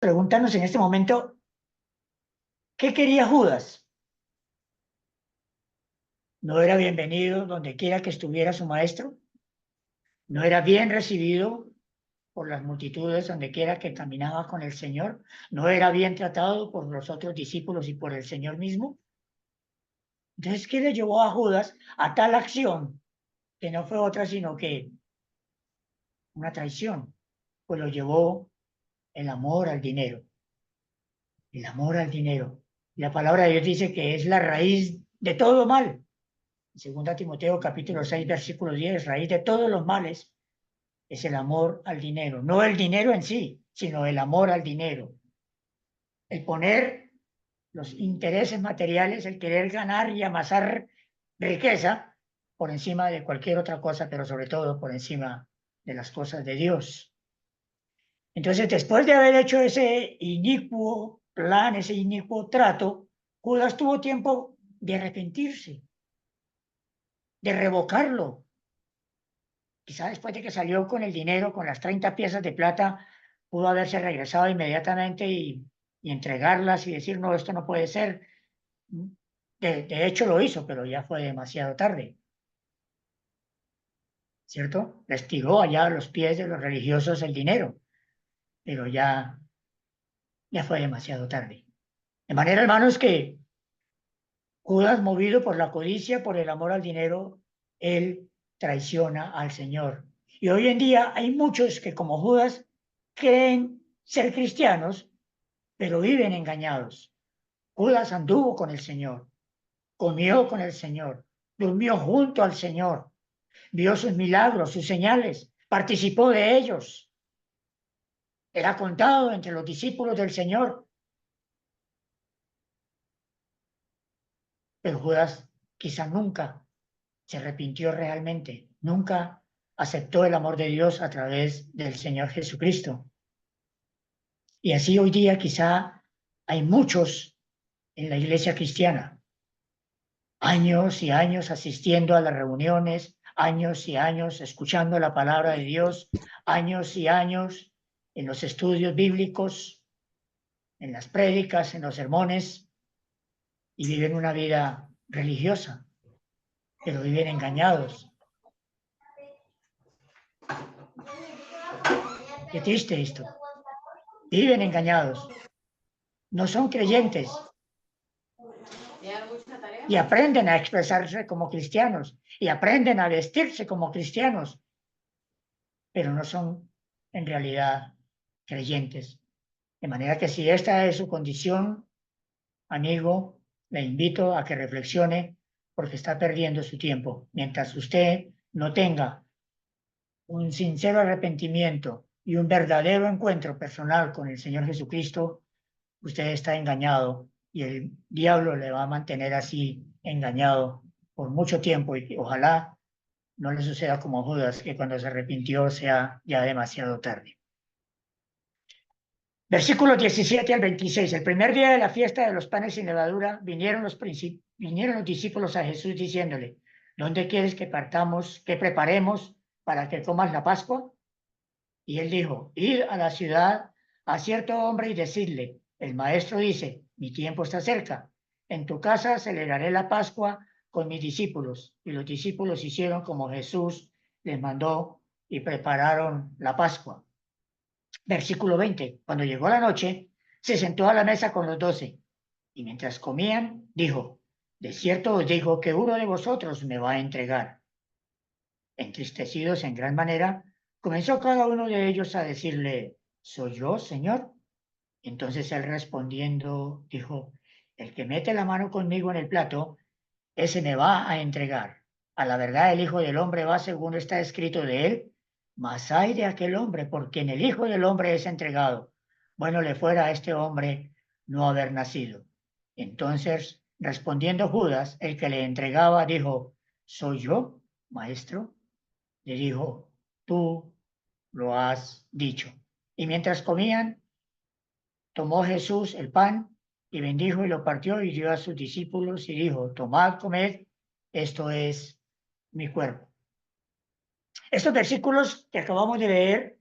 preguntarnos en este momento, ¿qué quería Judas? ¿No era bienvenido donde quiera que estuviera su maestro? ¿No era bien recibido por las multitudes donde quiera que caminaba con el Señor? ¿No era bien tratado por los otros discípulos y por el Señor mismo? Entonces, ¿qué le llevó a Judas a tal acción que no fue otra sino que una traición? Pues lo llevó el amor al dinero. El amor al dinero. La palabra de Dios dice que es la raíz de todo mal. Segunda Timoteo capítulo 6 versículo 10, raíz de todos los males es el amor al dinero. No el dinero en sí, sino el amor al dinero. El poner los intereses materiales, el querer ganar y amasar riqueza por encima de cualquier otra cosa, pero sobre todo por encima de las cosas de Dios. Entonces, después de haber hecho ese inicuo plan, ese inicuo trato, Judas tuvo tiempo de arrepentirse, de revocarlo. Quizá después de que salió con el dinero, con las 30 piezas de plata, pudo haberse regresado inmediatamente y entregarlas y decir, no, esto no puede ser. De hecho lo hizo, pero ya fue demasiado tarde, ¿cierto? Les tiró allá a los pies de los religiosos el dinero, pero ya fue demasiado tarde. De manera, hermanos, que Judas, movido por la codicia, por el amor al dinero, él traiciona al Señor. Y hoy en día hay muchos que, como Judas, creen ser cristianos, pero viven engañados. Judas anduvo con el Señor, comió con el Señor, durmió junto al Señor, vio sus milagros, sus señales, participó de ellos. Era contado entre los discípulos del Señor, pero Judas quizá nunca se arrepintió realmente, nunca aceptó el amor de Dios a través del Señor Jesucristo. Y así hoy día quizá hay muchos en la iglesia cristiana, años y años asistiendo a las reuniones, años y años escuchando la palabra de Dios, años y años en los estudios bíblicos, en las prédicas, en los sermones, y viven una vida religiosa, pero viven engañados. Qué triste esto. Viven engañados. No son creyentes y aprenden a expresarse como cristianos y aprenden a vestirse como cristianos, pero no son en realidad creyentes. De manera que si esta es su condición, amigo, le invito a que reflexione porque está perdiendo su tiempo. Mientras usted no tenga un sincero arrepentimiento y un verdadero encuentro personal con el Señor Jesucristo, usted está engañado y el diablo le va a mantener así engañado por mucho tiempo y ojalá no le suceda como a Judas, que cuando se arrepintió sea ya demasiado tarde. Versículos 17 al 26. El primer día de la fiesta de los panes sin levadura vinieron los discípulos a Jesús diciéndole, ¿dónde quieres que partamos, que preparemos para que comas la Pascua? Y él dijo, id a la ciudad a cierto hombre y decidle, el maestro dice, mi tiempo está cerca, en tu casa celebraré la Pascua con mis discípulos. Y los discípulos hicieron como Jesús les mandó y prepararon la Pascua. Versículo 20. Cuando llegó la noche, se sentó a la mesa con los 12, y mientras comían, dijo, de cierto os digo que uno de vosotros me va a entregar. Entristecidos en gran manera, comenzó cada uno de ellos a decirle, ¿soy yo, Señor? Entonces él respondiendo dijo, el que mete la mano conmigo en el plato, ese me va a entregar. A la verdad el Hijo del Hombre va según está escrito de él, mas hay de aquel hombre por quien el Hijo del Hombre es entregado. Bueno le fuera a este hombre no haber nacido. Entonces, respondiendo Judas, el que le entregaba, dijo, ¿soy yo, maestro? Le dijo, tú lo has dicho. Y mientras comían, tomó Jesús el pan y bendijo y lo partió y dio a sus discípulos y dijo, tomad, comed, esto es mi cuerpo. Estos versículos que acabamos de leer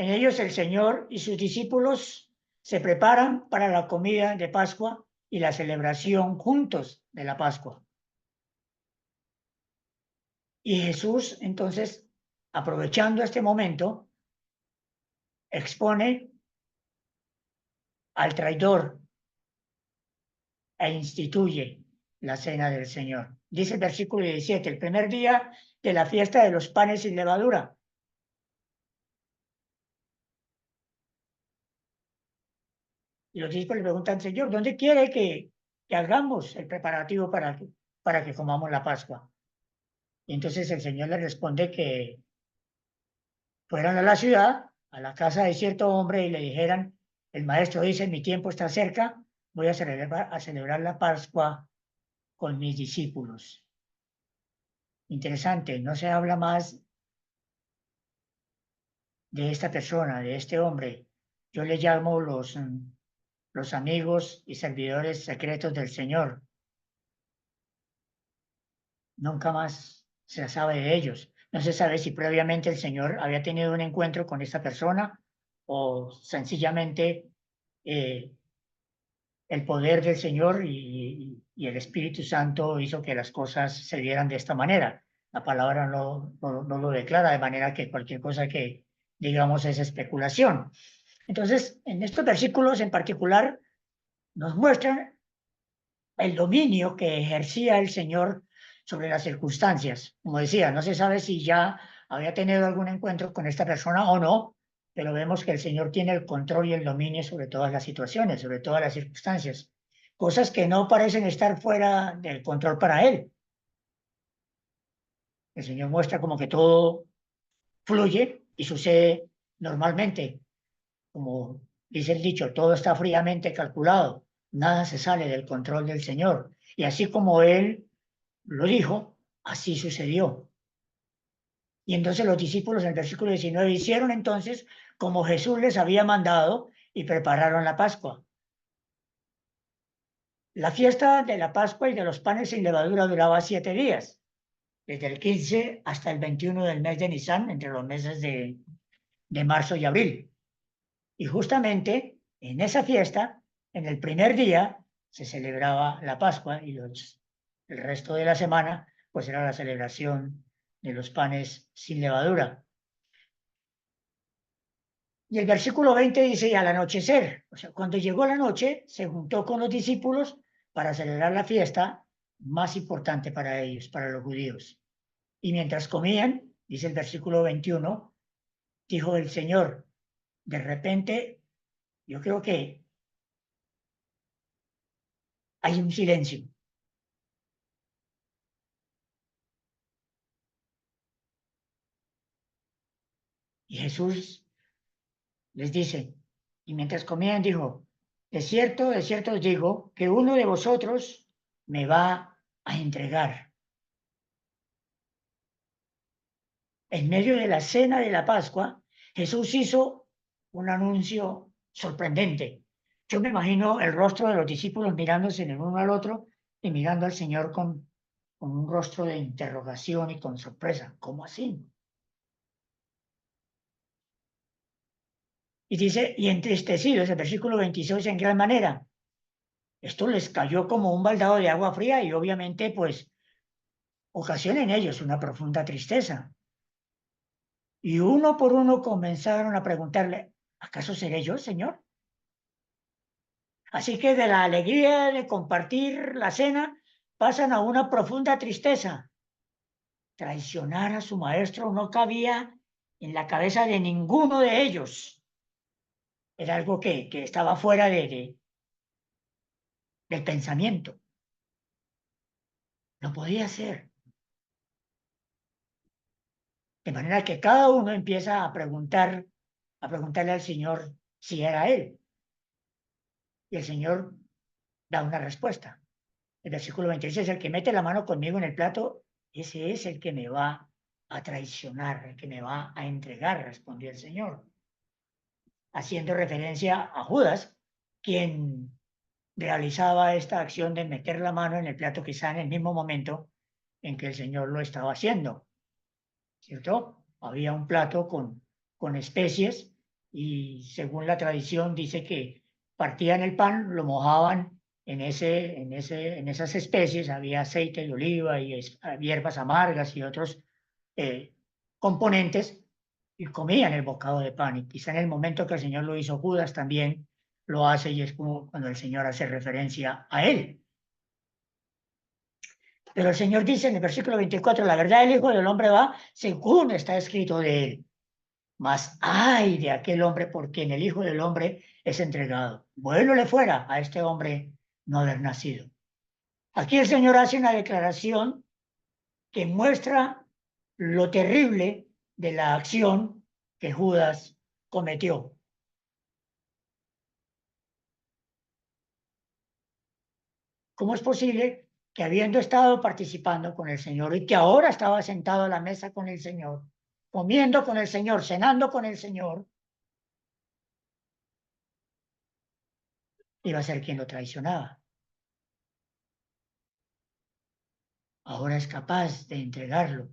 En ellos el Señor y sus discípulos se preparan para la comida de Pascua y la celebración juntos de la Pascua. Y Jesús, entonces, aprovechando este momento, expone al traidor e instituye la cena del Señor. Dice el versículo 17, el primer día de la fiesta de los panes sin levadura. Y los discípulos le preguntan, Señor, ¿dónde quiere que hagamos el preparativo para que comamos la Pascua? Y entonces el Señor le responde que fueran a la ciudad, a la casa de cierto hombre, y le dijeran, el maestro dice, mi tiempo está cerca, voy a celebrar la Pascua con mis discípulos. Interesante, no se habla más de esta persona, de este hombre. Yo le llamo los amigos y servidores secretos del Señor. Nunca más se sabe de ellos. No se sabe si previamente el Señor había tenido un encuentro con esta persona o sencillamente eh, el poder del Señor y el Espíritu Santo hizo que las cosas se dieran de esta manera. La palabra no lo declara, de manera que cualquier cosa que digamos es especulación. Entonces, en estos versículos en particular nos muestran el dominio que ejercía el Señor sobre las circunstancias. Como decía, no se sabe si ya había tenido algún encuentro con esta persona o no, pero vemos que el Señor tiene el control y el dominio sobre todas las situaciones, sobre todas las circunstancias, cosas que no parecen estar fuera del control para Él. El Señor muestra como que todo fluye y sucede normalmente, como dice el dicho, todo está fríamente calculado, nada se sale del control del Señor. Y así como Él lo dijo, así sucedió. Y entonces los discípulos en el versículo 19 hicieron entonces como Jesús les había mandado y prepararon la Pascua. La fiesta de la Pascua y de los panes sin levadura duraba 7 días, desde el 15 hasta el 21 del mes de Nisan, entre los meses de marzo y abril. Y justamente en esa fiesta, en el primer día, se celebraba la Pascua y el resto de la semana, pues era la celebración de los panes sin levadura. Y el versículo 20 dice, y al anochecer, o sea, cuando llegó la noche, se juntó con los discípulos para celebrar la fiesta más importante para ellos, para los judíos. Y mientras comían, dice el versículo 21, dijo el Señor, de repente, yo creo que hay un silencio. Y Jesús les dice, y mientras comían dijo, de cierto os digo, que uno de vosotros me va a entregar. En medio de la cena de la Pascua, Jesús hizo un anuncio sorprendente. Yo me imagino el rostro de los discípulos mirándose el uno al otro y mirando al Señor con un rostro de interrogación y con sorpresa. ¿Cómo así? Y dice, y entristecidos, el versículo 26 en gran manera. Esto les cayó como un baldado de agua fría y obviamente pues ocasiona en ellos una profunda tristeza. Y uno por uno comenzaron a preguntarle, ¿acaso seré yo, Señor? Así que de la alegría de compartir la cena pasan a una profunda tristeza. Traicionar a su maestro no cabía en la cabeza de ninguno de ellos. Era algo que estaba fuera del pensamiento. No podía ser. De manera que cada uno empieza a preguntarle al Señor si era Él. Y el Señor da una respuesta. El versículo 26, el que mete la mano conmigo en el plato, ese es el que me va a traicionar, el que me va a entregar, respondió el Señor, haciendo referencia a Judas, quien realizaba esta acción de meter la mano en el plato quizá en el mismo momento en que el Señor lo estaba haciendo, ¿cierto? Había un plato con especies y según la tradición dice que partían el pan, lo mojaban en esas especies, había aceite de oliva y hierbas amargas y otros eh, componentes, y comían el bocado de pan. Y quizá en el momento que el Señor lo hizo, Judas también lo hace, y es como cuando el Señor hace referencia a él. Pero el Señor dice en el versículo 24, la verdad el Hijo del Hombre va según está escrito de él. Mas ay de aquel hombre por quien el Hijo del Hombre es entregado. Bueno le fuera a este hombre no haber nacido. Aquí el Señor hace una declaración que muestra lo terrible de la acción que Judas cometió. ¿Cómo es posible que habiendo estado participando con el Señor y que ahora estaba sentado a la mesa con el Señor, comiendo con el Señor, cenando con el Señor, iba a ser quien lo traicionaba? Ahora es capaz de entregarlo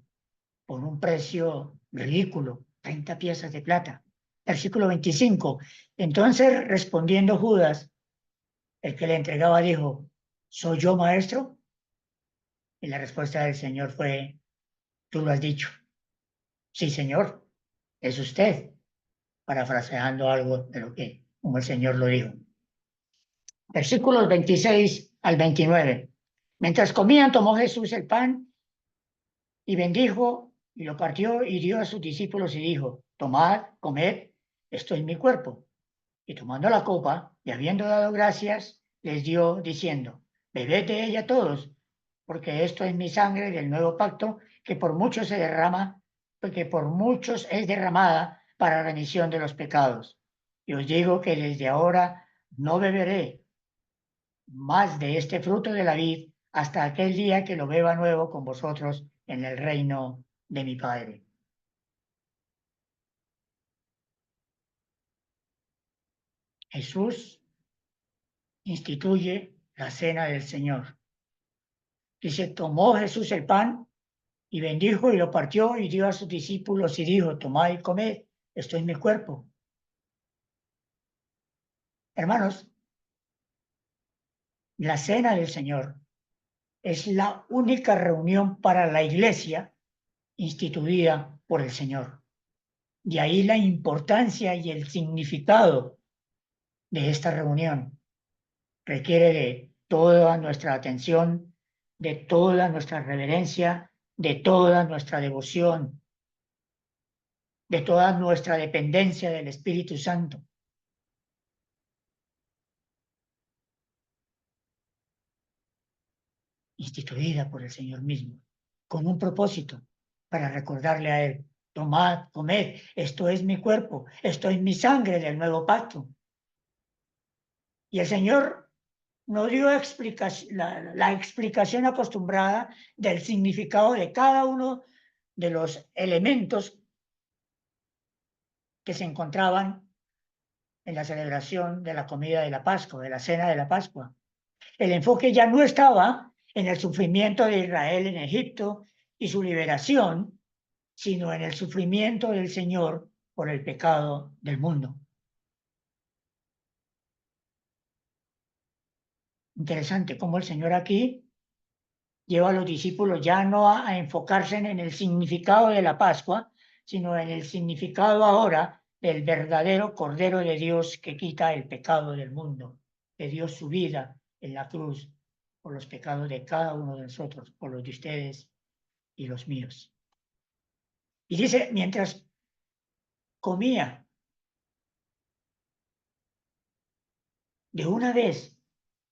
por un precio ridículo, 30 piezas de plata. Versículo 25. Entonces, respondiendo Judas, el que le entregaba, dijo, ¿soy yo, maestro? Y la respuesta del Señor fue, tú lo has dicho. Sí, Señor, es usted, parafraseando algo de lo que, como el Señor lo dijo. Versículos 26 al 29. Mientras comían, tomó Jesús el pan y bendijo y lo partió y dio a sus discípulos y dijo, tomad, comed, esto es mi cuerpo. Y tomando la copa y habiendo dado gracias, les dio diciendo, bebed de ella todos, porque esto es mi sangre del nuevo pacto, que por muchos se derrama, porque por muchos es derramada para remisión de los pecados. Y os digo que desde ahora no beberé más de este fruto de la vid hasta aquel día que lo beba nuevo con vosotros en el reino de mi Padre. Jesús instituye la cena del Señor. Dice, tomó Jesús el pan y bendijo y lo partió y dio a sus discípulos y dijo, tomad y comed, esto es mi cuerpo. Hermanos, la cena del Señor es la única reunión para la iglesia instituida por el Señor. De ahí la importancia y el significado de esta reunión. Requiere de toda nuestra atención, de toda nuestra reverencia, de toda nuestra devoción, de toda nuestra dependencia del Espíritu Santo, instituida por el Señor mismo, con un propósito, para recordarle a Él, tomad, comed, esto es mi cuerpo, esto es mi sangre del nuevo pacto. Y el Señor no dio la explicación acostumbrada del significado de cada uno de los elementos que se encontraban en la celebración de la comida de la Pascua, de la cena de la Pascua. El enfoque ya no estaba en el sufrimiento de Israel en Egipto y su liberación, sino en el sufrimiento del Señor por el pecado del mundo. Interesante cómo el Señor aquí lleva a los discípulos ya no a enfocarse en el significado de la Pascua, sino en el significado ahora del verdadero Cordero de Dios que quita el pecado del mundo, que dio su vida en la cruz por los pecados de cada uno de nosotros, por los de ustedes y los míos. Y dice, mientras comía, de una vez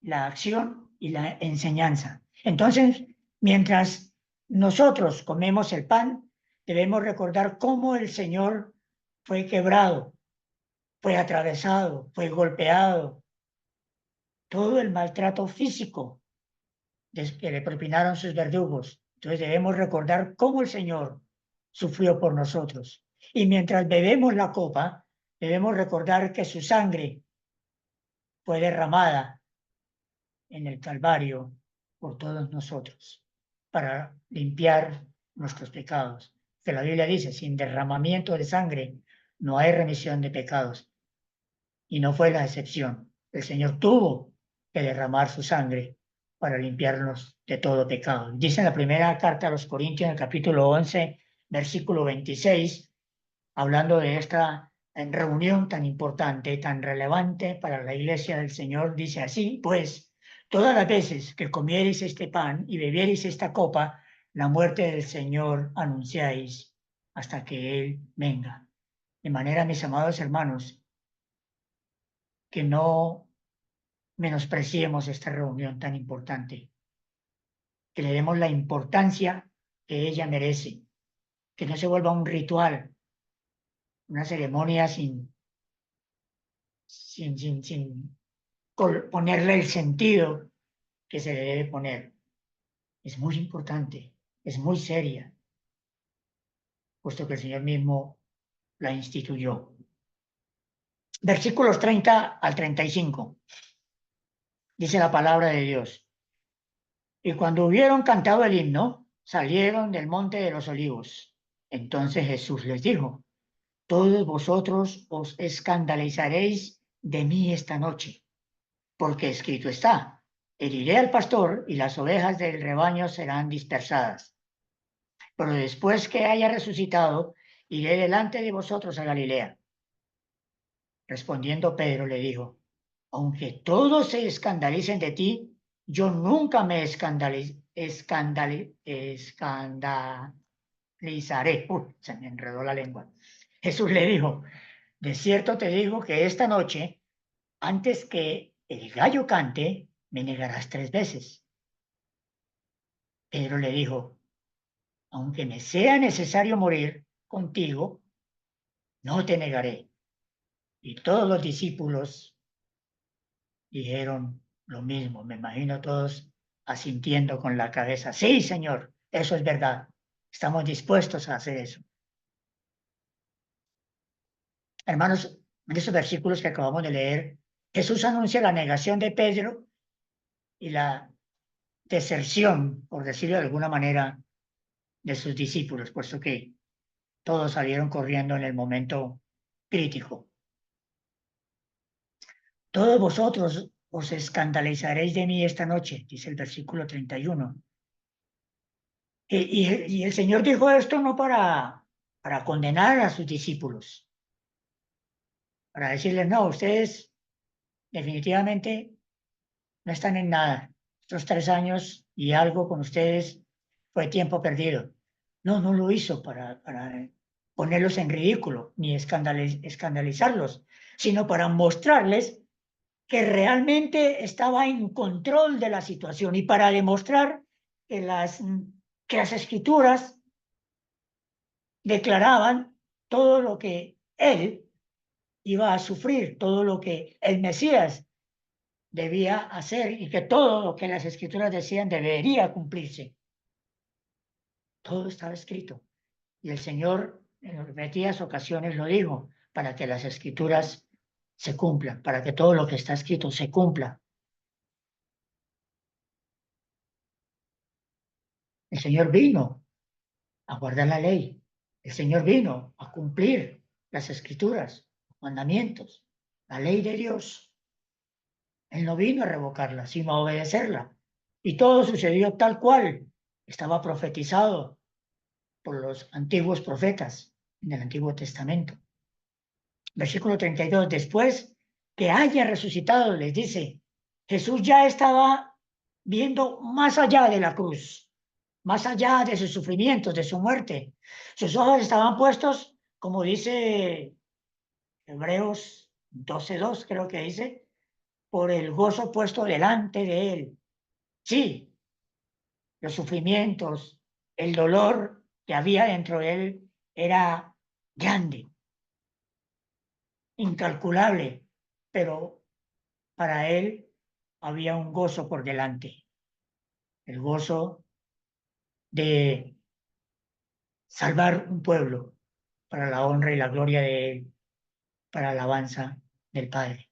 la acción y la enseñanza. Entonces, mientras nosotros comemos el pan, debemos recordar cómo el Señor fue quebrado, fue atravesado, fue golpeado, todo el maltrato físico que le propinaron sus verdugos. Entonces debemos recordar cómo el Señor sufrió por nosotros. Y mientras bebemos la copa, debemos recordar que su sangre fue derramada en el Calvario por todos nosotros para limpiar nuestros pecados. Que la Biblia dice, sin derramamiento de sangre no hay remisión de pecados. Y no fue la excepción. El Señor tuvo que derramar su sangre para limpiarnos de todo pecado. Dice en la primera carta a los Corintios, en el capítulo 11, versículo 26, hablando de esta reunión tan importante, tan relevante para la iglesia del Señor, dice así: pues todas las veces que comiereis este pan y bebiereis esta copa, la muerte del Señor anunciáis hasta que Él venga. De manera, mis amados hermanos, que no menospreciemos esta reunión tan importante, que le demos la importancia que ella merece, que no se vuelva un ritual, una ceremonia sin ponerle el sentido que se le debe poner. Es muy importante, es muy seria, puesto que el Señor mismo la instituyó. Versículos 30 al 35. Dice la palabra de Dios: y cuando hubieron cantado el himno, salieron del monte de los olivos. Entonces Jesús les dijo: todos vosotros os escandalizaréis de mí esta noche, porque escrito está: heriré al pastor y las ovejas del rebaño serán dispersadas. Pero después que haya resucitado, iré delante de vosotros a Galilea. Respondiendo Pedro le dijo: aunque todos se escandalicen de ti, yo nunca me escandalizaré. Se me enredó la lengua. Jesús le dijo: de cierto te digo que esta noche, antes que el gallo cante, me negarás 3 veces. Pedro le dijo: aunque me sea necesario morir contigo, no te negaré. Y todos los discípulos dijeron lo mismo. Me imagino todos asintiendo con la cabeza: sí, Señor, eso es verdad. Estamos dispuestos a hacer eso. Hermanos, en esos versículos que acabamos de leer, Jesús anuncia la negación de Pedro y la deserción, por decirlo de alguna manera, de sus discípulos, puesto que todos salieron corriendo en el momento crítico. Todos vosotros os escandalizaréis de mí esta noche, dice el versículo 31. Y el Señor dijo esto no para condenar a sus discípulos, para decirles: no, ustedes definitivamente no están en nada. Estos 3 años y algo con ustedes fue tiempo perdido. No, no lo hizo para ponerlos en ridículo ni escandalizarlos, sino para mostrarles que realmente estaba en control de la situación y para demostrar que las escrituras declaraban todo lo que él iba a sufrir, todo lo que el Mesías debía hacer y que todo lo que las escrituras decían debería cumplirse. Todo estaba escrito. Y el Señor en repetidas ocasiones lo dijo: para que las escrituras se cumplan, para que todo lo que está escrito se cumpla. El Señor vino a guardar la ley. El Señor vino a cumplir las escrituras, los mandamientos, la ley de Dios. Él no vino a revocarla, sino a obedecerla. Y todo sucedió tal cual estaba profetizado por los antiguos profetas en el Antiguo Testamento. Versículo 32. Después que haya resucitado, les dice, Jesús ya estaba viendo más allá de la cruz, más allá de sus sufrimientos, de su muerte. Sus ojos estaban puestos, como dice Hebreos 12:2, creo que dice, por el gozo puesto delante de él. Sí, los sufrimientos, el dolor que había dentro de él era grande, incalculable, pero para él había un gozo por delante, el gozo de salvar un pueblo para la honra y la gloria de él, para la alabanza del Padre.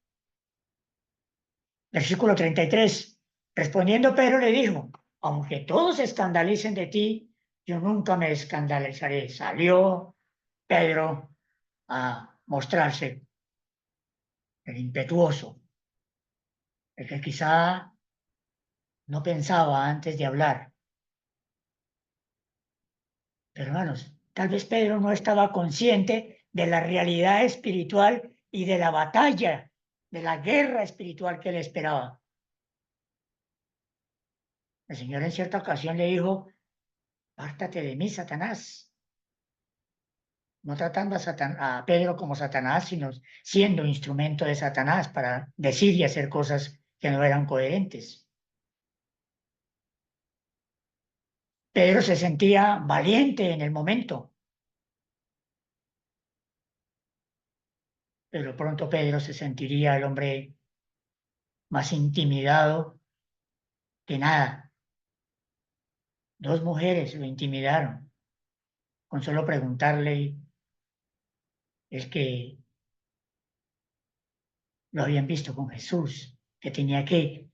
Versículo 33. Respondiendo Pedro le dijo: aunque todos se escandalicen de ti, yo nunca me escandalizaré. Salió Pedro a mostrarse, el impetuoso, el que quizá no pensaba antes de hablar. Pero hermanos, tal vez Pedro no estaba consciente de la realidad espiritual y de la batalla, de la guerra espiritual que le esperaba. El Señor en cierta ocasión le dijo: "Pártate de mí, Satanás". No tratando a Pedro como Satanás, sino siendo instrumento de Satanás para decir y hacer cosas que no eran coherentes. Pedro se sentía valiente en el momento, pero pronto Pedro se sentiría el hombre más intimidado que nada. Dos mujeres lo intimidaron con solo preguntarle el que lo habían visto con Jesús, que tenía que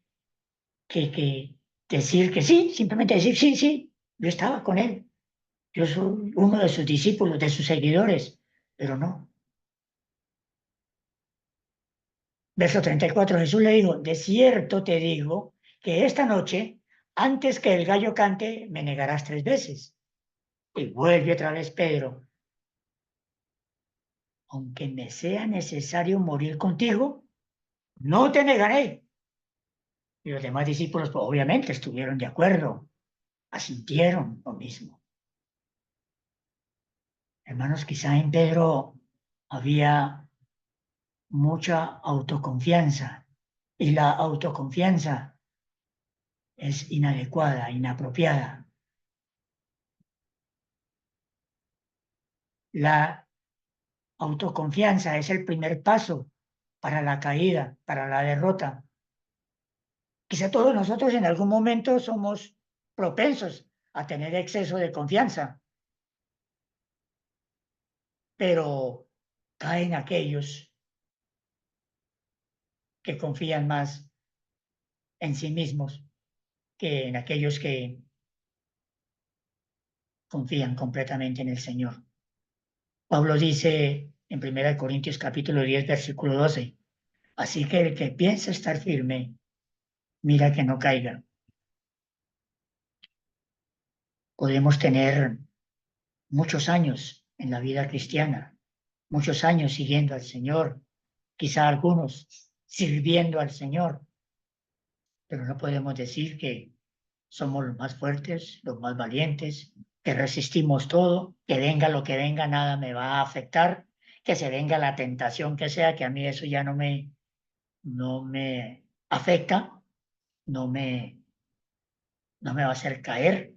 decir que sí, simplemente decir sí, sí, yo estaba con él, yo soy uno de sus discípulos, de sus seguidores, pero no. Verso 34, Jesús le dijo: "De cierto te digo que esta noche, antes que el gallo cante, me negarás 3 veces". Y vuelve otra vez Pedro: "Aunque me sea necesario morir contigo, no te negaré". Y los demás discípulos, pues, obviamente, estuvieron de acuerdo, asintieron lo mismo. Hermanos, quizá en Pedro había mucha autoconfianza, y la autoconfianza es inadecuada, inapropiada. La autoconfianza es el primer paso para la caída, para la derrota. Quizá todos nosotros en algún momento somos propensos a tener exceso de confianza, pero caen aquellos que confían más en sí mismos que en aquellos que confían completamente en el Señor. Pablo dice en 1 Corintios capítulo 10, versículo 12: "Así que el que piensa estar firme, mira que no caiga". Podemos tener muchos años en la vida cristiana, muchos años siguiendo al Señor, quizá algunos sirviendo al Señor, pero no podemos decir que somos los más fuertes, los más valientes, que resistimos todo, que venga lo que venga, nada me va a afectar, que se venga la tentación que sea, que a mí eso ya no me afecta, no me, no me va a hacer caer,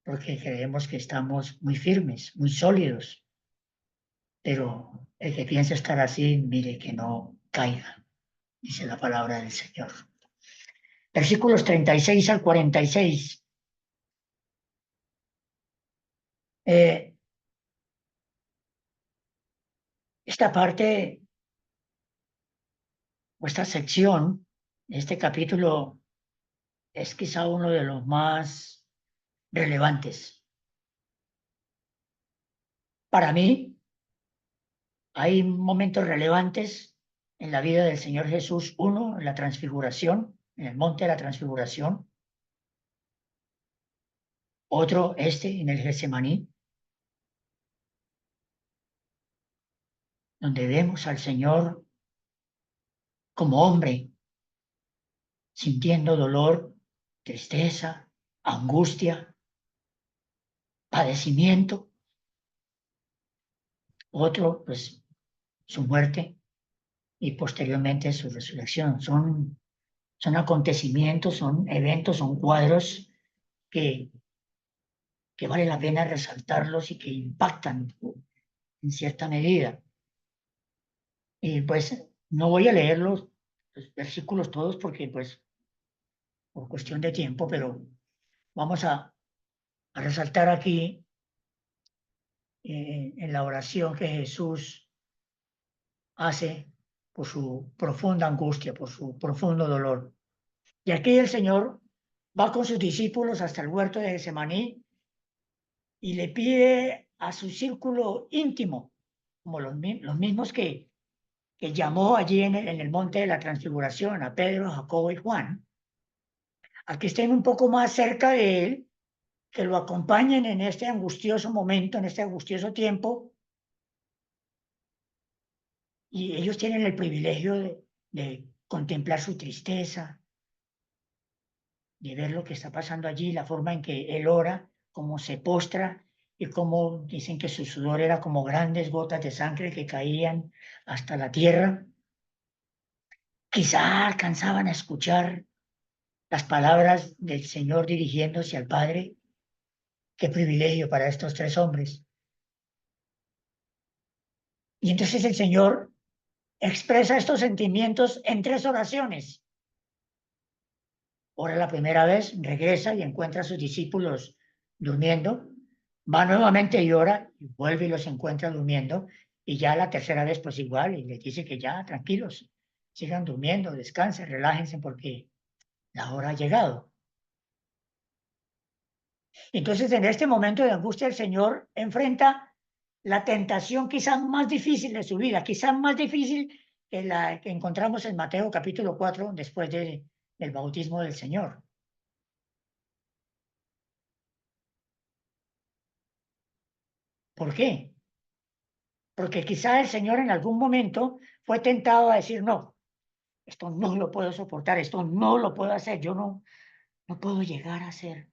porque creemos que estamos muy firmes, muy sólidos, pero el que piensa estar así, mire que no caiga, dice la palabra del Señor. Versículos 36 al 46. Eh, esta parte, o esta sección, este capítulo, es quizá uno de los más relevantes. Para mí, hay momentos relevantes en la vida del Señor Jesús. Uno, en la transfiguración, en el monte de la transfiguración. Otro, en el Getsemaní, donde vemos al Señor como hombre, sintiendo dolor, tristeza, angustia, padecimiento. Otro, pues, su muerte y posteriormente su resurrección. Son acontecimientos, son eventos, son cuadros que, que vale la pena resaltarlos y que impactan en cierta medida. Y pues no voy a leer los versículos todos porque pues por cuestión de tiempo, pero vamos a resaltar aquí en la oración que Jesús hace por su profunda angustia, por su profundo dolor. Y aquí el Señor va con sus discípulos hasta el huerto de Getsemaní y le pide a su círculo íntimo, como los mismos que llamó allí en el monte de la transfiguración a Pedro, Jacobo y Juan, a que estén un poco más cerca de él, que lo acompañen en este angustioso momento, en este angustioso tiempo, y ellos tienen el privilegio de contemplar su tristeza, de ver lo que está pasando allí, la forma en que él ora, cómo se postra y cómo dicen que su sudor era como grandes gotas de sangre que caían hasta la tierra. Quizá alcanzaban a escuchar las palabras del Señor dirigiéndose al Padre. Qué privilegio para estos tres hombres. Y entonces el Señor expresa estos sentimientos en tres oraciones. Ora la primera vez, regresa y encuentra a sus discípulos durmiendo. Va nuevamente y ora, y vuelve y los encuentra durmiendo. Y ya la tercera vez, pues igual, y les dice que ya, tranquilos, sigan durmiendo, descansen, relájense, porque la hora ha llegado. Entonces, en este momento de angustia, el Señor enfrenta la tentación quizás más difícil de su vida, quizás más difícil que la que encontramos en Mateo capítulo 4, después del bautismo del Señor. ¿Por qué? Porque quizá el Señor en algún momento fue tentado a decir, no, esto no lo puedo soportar, esto no lo puedo hacer, yo no puedo llegar a hacer,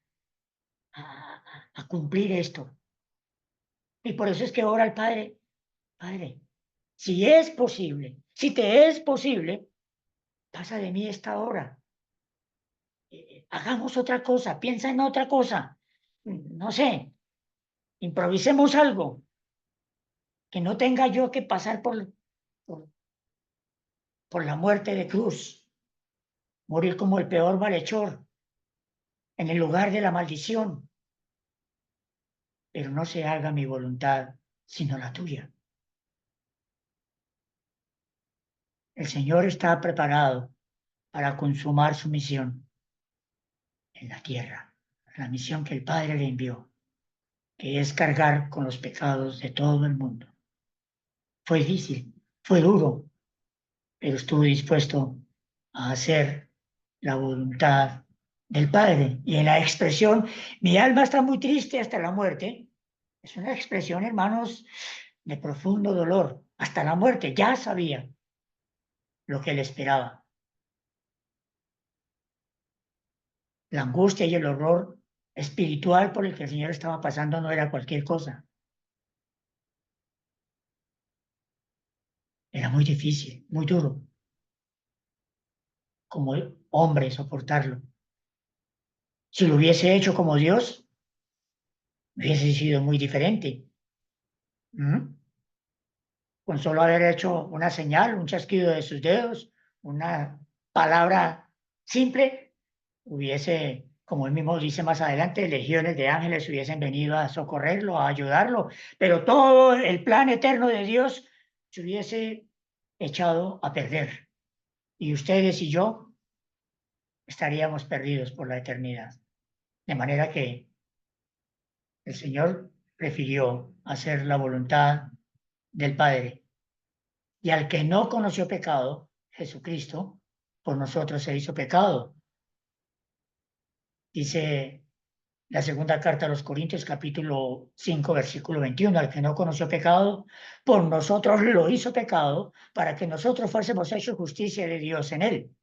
a cumplir esto. Y por eso es que ora al Padre, Padre, si es posible, si te es posible, pasa de mí esta hora. Hagamos otra cosa, piensa en otra cosa. No sé, improvisemos algo que no tenga yo que pasar por, por la muerte de cruz, morir como el peor malhechor en el lugar de la maldición, pero no se haga mi voluntad, sino la tuya. El Señor está preparado para consumar su misión en la tierra, la misión que el Padre le envió, que es cargar con los pecados de todo el mundo. Fue difícil, fue duro, pero estuvo dispuesto a hacer la voluntad del Padre. Y en la expresión, mi alma está muy triste hasta la muerte, es una expresión, hermanos, de profundo dolor. Hasta la muerte ya sabía lo que le esperaba. La angustia y el horror espiritual por el que el Señor estaba pasando no era cualquier cosa. Era muy difícil, muy duro, como hombre soportarlo. Si lo hubiese hecho como Dios, hubiese sido muy diferente. ¿Mm? Con solo haber hecho una señal, un chasquido de sus dedos, una palabra simple, hubiese, como él mismo dice más adelante, legiones de ángeles hubiesen venido a socorrerlo, a ayudarlo, pero todo el plan eterno de Dios se hubiese echado a perder. Y ustedes y yo estaríamos perdidos por la eternidad. De manera que el Señor prefirió hacer la voluntad del Padre. Y al que no conoció pecado, Jesucristo, por nosotros se hizo pecado. Dice la segunda carta a los Corintios, capítulo 5, versículo 21, al que no conoció pecado, por nosotros lo hizo pecado, para que nosotros fuésemos hechos justicia de Dios en él.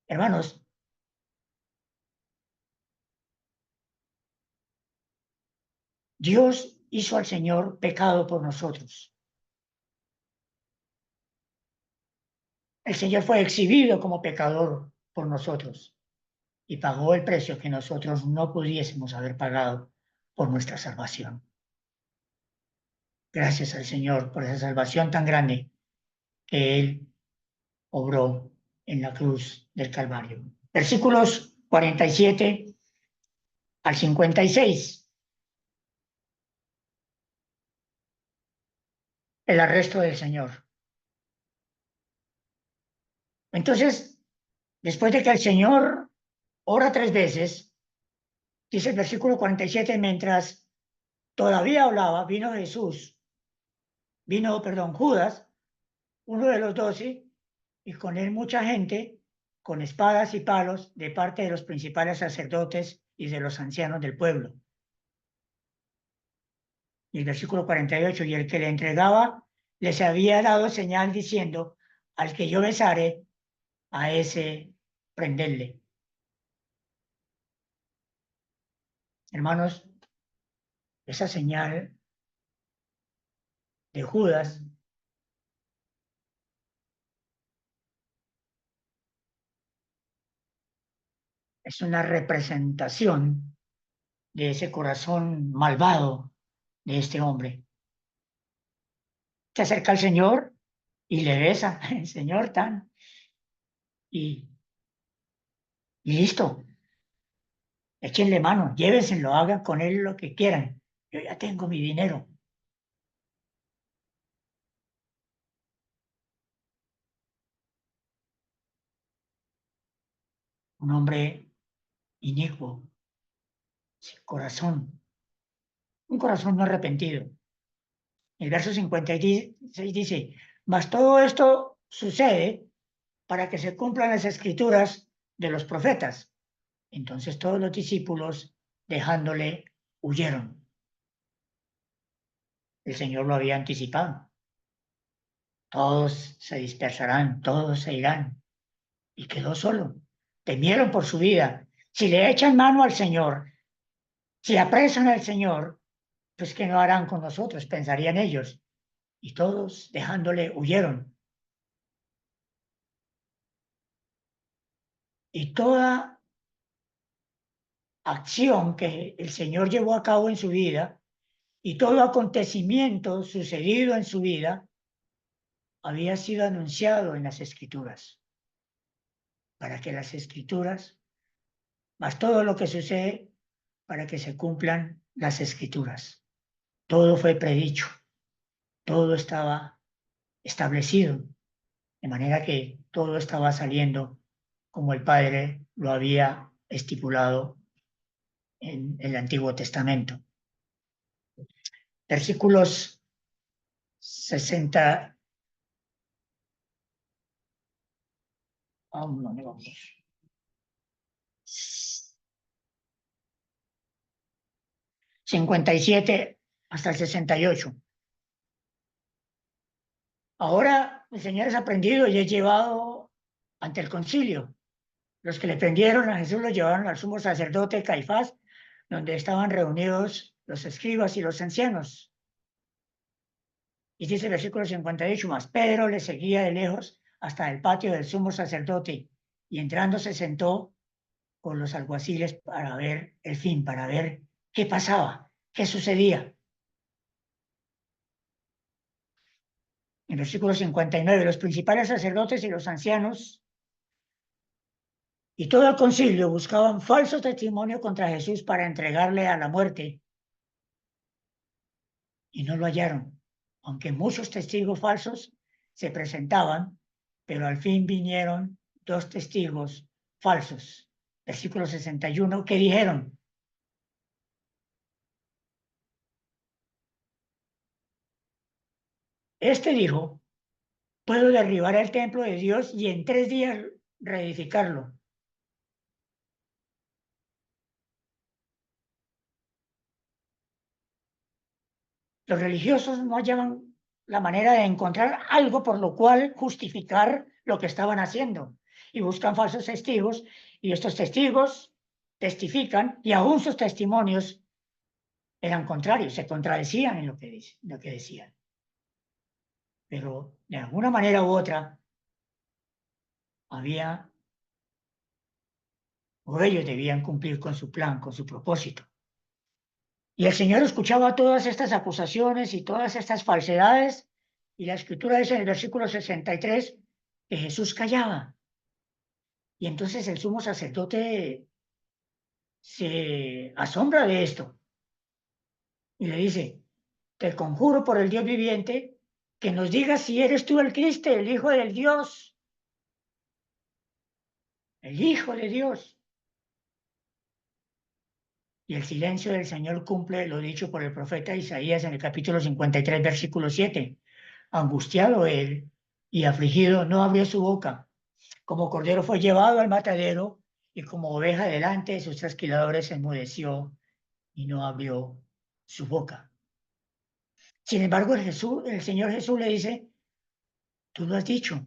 Hermanos, Dios hizo al Señor pecado por nosotros. El Señor fue exhibido como pecador por nosotros y pagó el precio que nosotros no pudiésemos haber pagado por nuestra salvación. Gracias al Señor por esa salvación tan grande que Él obró en la cruz del Calvario. Versículos 47 al 56. El arresto del Señor. Entonces, después de que el Señor ora tres veces, dice el versículo 47, mientras Todavía hablaba, Judas, uno de los 12, y con él mucha gente, con espadas y palos, de parte de los principales sacerdotes y de los ancianos del pueblo. Y el versículo 48, y el que le entregaba les había dado señal diciendo, al que yo besare, a ese prenderle. Hermanos, esa señal de Judas es una representación de ese corazón malvado de este hombre. Se acerca al Señor y le besa, el Señor tan, y, y listo, échenle mano, llévensenlo, hagan con él lo que quieran. Yo ya tengo mi dinero. Un hombre inicuo, sin corazón, un corazón no arrepentido. El verso 56 dice, mas todo esto sucede para que se cumplan las escrituras de los profetas. Entonces todos los discípulos, dejándole, huyeron. El Señor lo había anticipado. Todos se dispersarán, todos se irán. Y quedó solo. Temieron por su vida. Si le echan mano al Señor, si apresan al Señor, pues ¿qué no harán con nosotros? Pensarían ellos. Y todos, dejándole, huyeron. Y toda acción que el Señor llevó a cabo en su vida y todo acontecimiento sucedido en su vida había sido anunciado en las Escrituras, para que las Escrituras, más todo lo que sucede, para que se cumplan las Escrituras. Todo fue predicho, todo estaba establecido, de manera que todo estaba saliendo como el Padre lo había estipulado en el Antiguo Testamento. Versículos 60. ¿Dónde vamos? 57 hasta el 68. Ahora el Señor es aprendido y es llevado ante el concilio. Los que le prendieron a Jesús lo llevaron al sumo sacerdote Caifás, donde estaban reunidos los escribas y los ancianos. Y dice el versículo 58, más Pedro le seguía de lejos hasta el patio del sumo sacerdote y entrando se sentó con los alguaciles para ver el fin, para ver qué pasaba, qué sucedía. En el versículo 59, los principales sacerdotes y los ancianos y todo el concilio buscaban falso testimonio contra Jesús para entregarle a la muerte y no lo hallaron, aunque muchos testigos falsos se presentaban, pero al fin vinieron 2 testigos falsos. Versículo 61, que dijeron, este dijo, puedo derribar el templo de Dios y en 3 días reedificarlo. Los religiosos no hallaban la manera de encontrar algo por lo cual justificar lo que estaban haciendo y buscan falsos testigos y estos testigos testifican y aún sus testimonios eran contrarios, se contradecían en lo que decían. Pero de alguna manera u otra había, o ellos debían cumplir con su plan, con su propósito. Y el Señor escuchaba todas estas acusaciones y todas estas falsedades, y la Escritura dice en el versículo 63 que Jesús callaba. Y entonces el sumo sacerdote se asombra de esto y le dice, te conjuro por el Dios viviente que nos digas si eres tú el Cristo, el Hijo del Dios, el Hijo de Dios. Y el silencio del Señor cumple lo dicho por el profeta Isaías en el capítulo 53, versículo 7. Angustiado él y afligido, no abrió su boca. Como cordero fue llevado al matadero, y como oveja delante de sus trasquiladores enmudeció y no abrió su boca. Sin embargo, el Señor Jesús le dice, tú lo has dicho.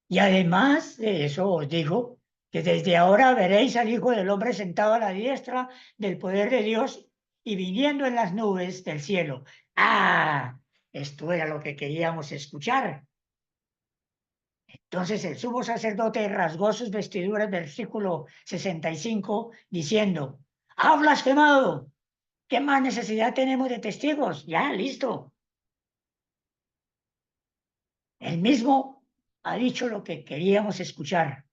Y además de eso os digo que desde ahora veréis al Hijo del Hombre sentado a la diestra del poder de Dios y viniendo en las nubes del cielo. ¡Ah! Esto era lo que queríamos escuchar. Entonces el sumo sacerdote rasgó sus vestiduras, versículo 65, diciendo, ¡ha blasfemado! ¿Qué más necesidad tenemos de testigos? Ya, listo. Él mismo ha dicho lo que queríamos escuchar.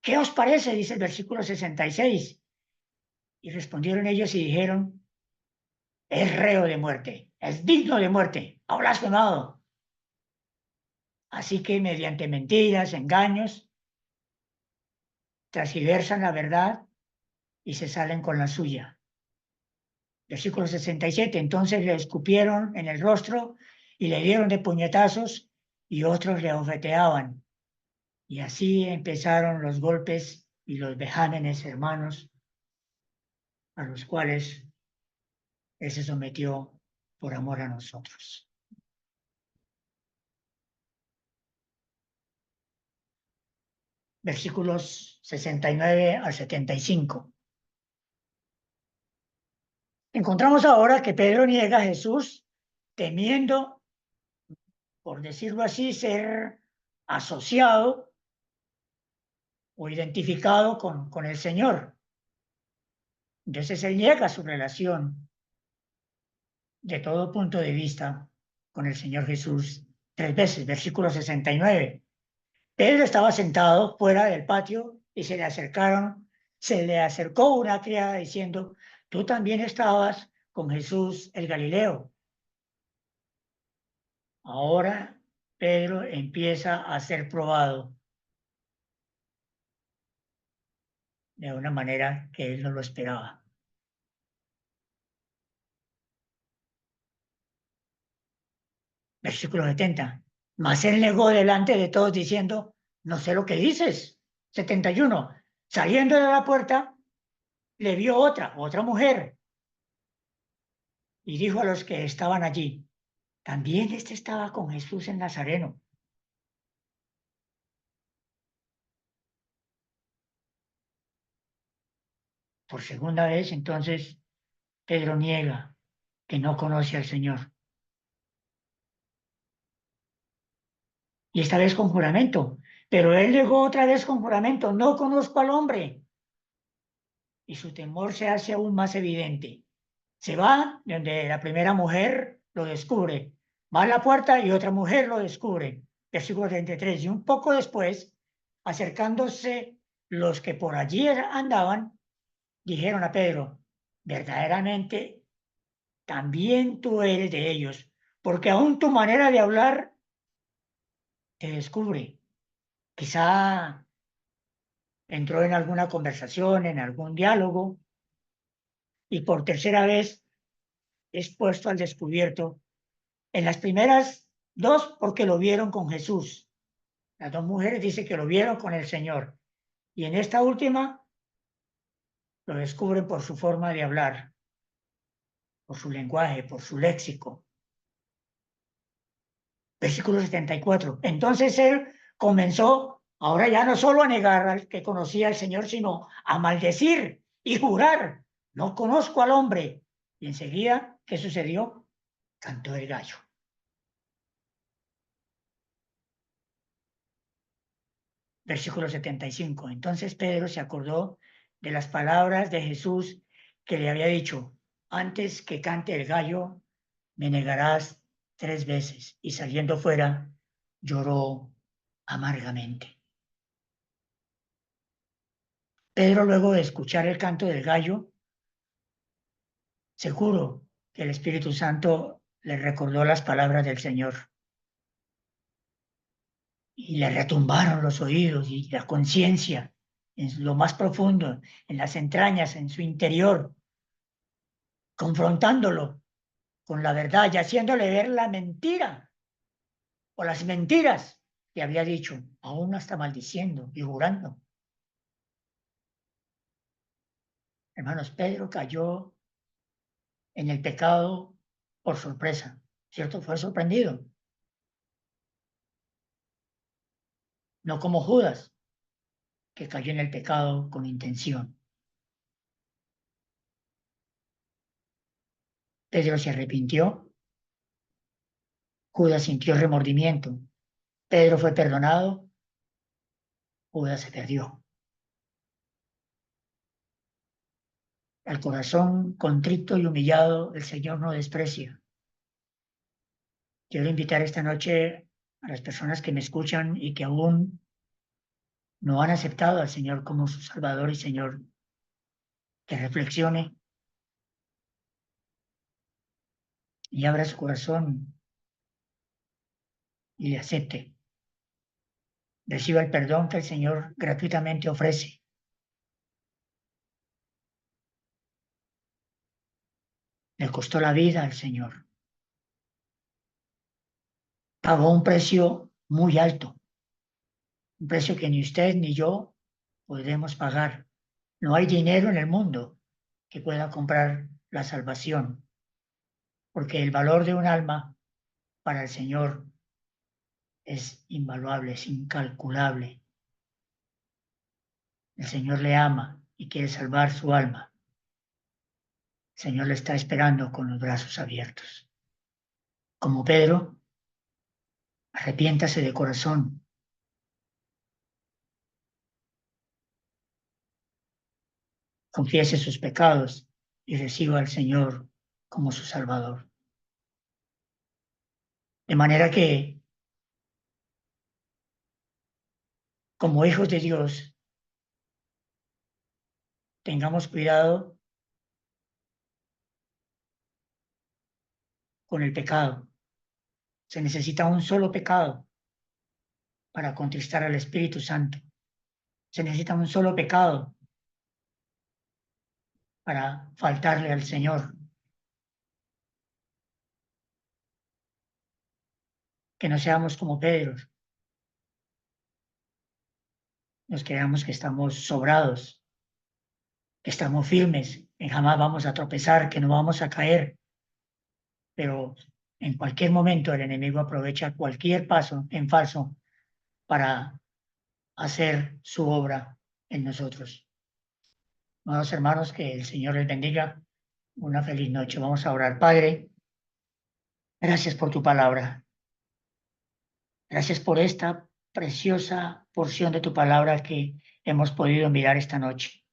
¿Qué os parece? Dice el versículo 66. Y respondieron ellos y dijeron, es reo de muerte, es digno de muerte, ha blasfemado. Así que mediante mentiras, engaños, transgiversan la verdad y se salen con la suya. Versículo 67. Entonces le escupieron en el rostro y le dieron de puñetazos y otros le abofeteaban. Y así empezaron los golpes y los vejámenes, hermanos, a los cuales Él se sometió por amor a nosotros. Versículos 69 al 75. Encontramos ahora que Pedro niega a Jesús temiendo, por decirlo así, ser asociado o identificado con el Señor. Entonces él niega su relación de todo punto de vista con el Señor Jesús 3 veces. Versículo 69. Pedro estaba sentado fuera del patio y se le acercó una criada diciendo, tú también estabas con Jesús el Galileo. Ahora Pedro empieza a ser probado de una manera que él no lo esperaba. Versículo 70. Mas él negó delante de todos diciendo, no sé lo que dices. 71. Saliendo de la puerta, le vio otra mujer, y dijo a los que estaban allí, también este estaba con Jesús el Nazareno. Por segunda vez, entonces, Pedro niega que no conoce al Señor. Y esta vez con juramento. Pero él negó otra vez con juramento, no conozco al hombre. Y su temor se hace aún más evidente. Se va donde la primera mujer lo descubre. Va a la puerta y otra mujer lo descubre. Versículo 33. Y un poco después, acercándose los que por allí andaban, dijeron a Pedro, verdaderamente también tú eres de ellos, porque aún tu manera de hablar te descubre. Quizá entró en alguna conversación, en algún diálogo, y por tercera vez es puesto al descubierto. En las primeras dos, porque lo vieron con Jesús. Las dos mujeres dicen que lo vieron con el Señor. Y en esta última lo descubren por su forma de hablar, por su lenguaje, por su léxico. Versículo 74. Entonces él comenzó, ahora ya no solo a negar al que conocía al Señor, sino a maldecir y jurar, no conozco al hombre. Y enseguida, ¿qué sucedió? Cantó el gallo. Versículo 75. Entonces Pedro se acordó de las palabras de Jesús que le había dicho, antes que cante el gallo, me negarás 3 veces. Y saliendo fuera, lloró amargamente. Pedro, luego de escuchar el canto del gallo, seguro que el Espíritu Santo le recordó las palabras del Señor y le retumbaron los oídos y la conciencia. en lo más profundo, en las entrañas, en su interior, confrontándolo con la verdad y haciéndole ver la mentira o las mentiras que había dicho, aún hasta maldiciendo y jurando. Hermanos, Pedro cayó en el pecado por sorpresa, ¿cierto? Fue sorprendido, no como Judas, que cayó en el pecado con intención. Pedro se arrepintió, Judas sintió remordimiento, Pedro fue perdonado, Judas se perdió. Al corazón contrito y humillado el Señor no desprecia. Quiero invitar esta noche a las personas que me escuchan y que aún no han aceptado al Señor como su Salvador y Señor, que reflexione y abra su corazón y le acepte. Reciba el perdón que el Señor gratuitamente ofrece. Le costó la vida al Señor. Pagó un precio muy alto, un precio que ni usted ni yo podremos pagar. No hay dinero en el mundo que pueda comprar la salvación, porque el valor de un alma para el Señor es invaluable, es incalculable. El Señor le ama y quiere salvar su alma. El Señor le está esperando con los brazos abiertos. Como Pedro, arrepiéntase de corazón, confiese sus pecados y reciba al Señor como su Salvador. De manera que, como hijos de Dios, tengamos cuidado con el pecado. Se necesita un solo pecado para contristar al Espíritu Santo. Se necesita un solo pecado para faltarle al Señor. Que no seamos como Pedro, nos creamos que estamos sobrados, que estamos firmes, que jamás vamos a tropezar, que no vamos a caer, pero en cualquier momento el enemigo aprovecha cualquier paso en falso para hacer su obra en nosotros. Amados hermanos, que el Señor les bendiga. Una feliz noche. Vamos a orar. Padre, gracias por tu palabra. Gracias por esta preciosa porción de tu palabra que hemos podido mirar esta noche.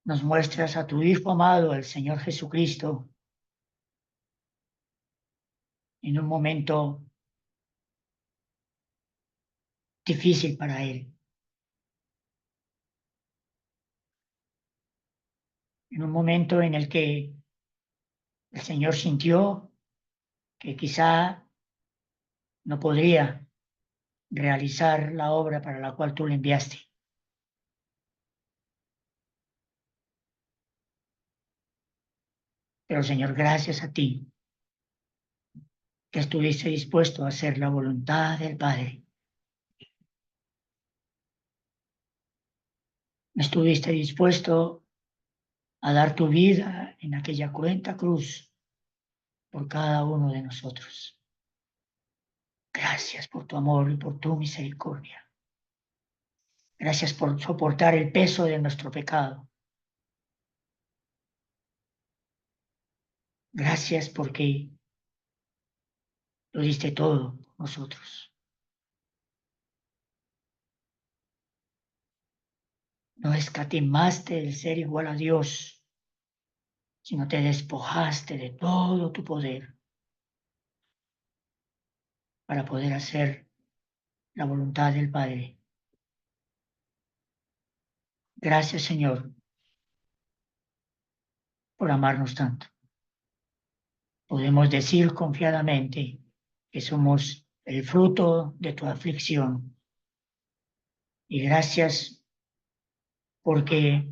Nos muestras a tu Hijo amado, el Señor Jesucristo, en un momento difícil para Él, en un momento en el que el Señor sintió que quizá no podría realizar la obra para la cual tú le enviaste. Pero Señor, gracias a ti que estuviste dispuesto a hacer la voluntad del Padre. Estuviste dispuesto a dar tu vida en aquella cruenta cruz por cada uno de nosotros. Gracias por tu amor y por tu misericordia. Gracias por soportar el peso de nuestro pecado. Gracias porque lo diste todo por nosotros. No escatimaste el ser igual a Dios, sino te despojaste de todo tu poder para poder hacer la voluntad del Padre. Gracias, Señor, por amarnos tanto. Podemos decir confiadamente que somos el fruto de tu aflicción Y gracias porque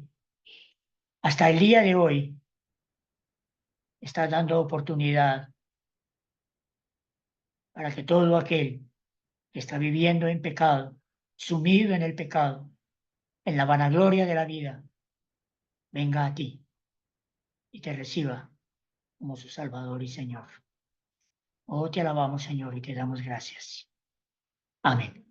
hasta el día de hoy estás dando oportunidad para que todo aquel que está viviendo en pecado, sumido en el pecado, en la vanagloria de la vida, venga a ti y te reciba como su Salvador y Señor. Oh, te alabamos, Señor, y te damos gracias. Amén.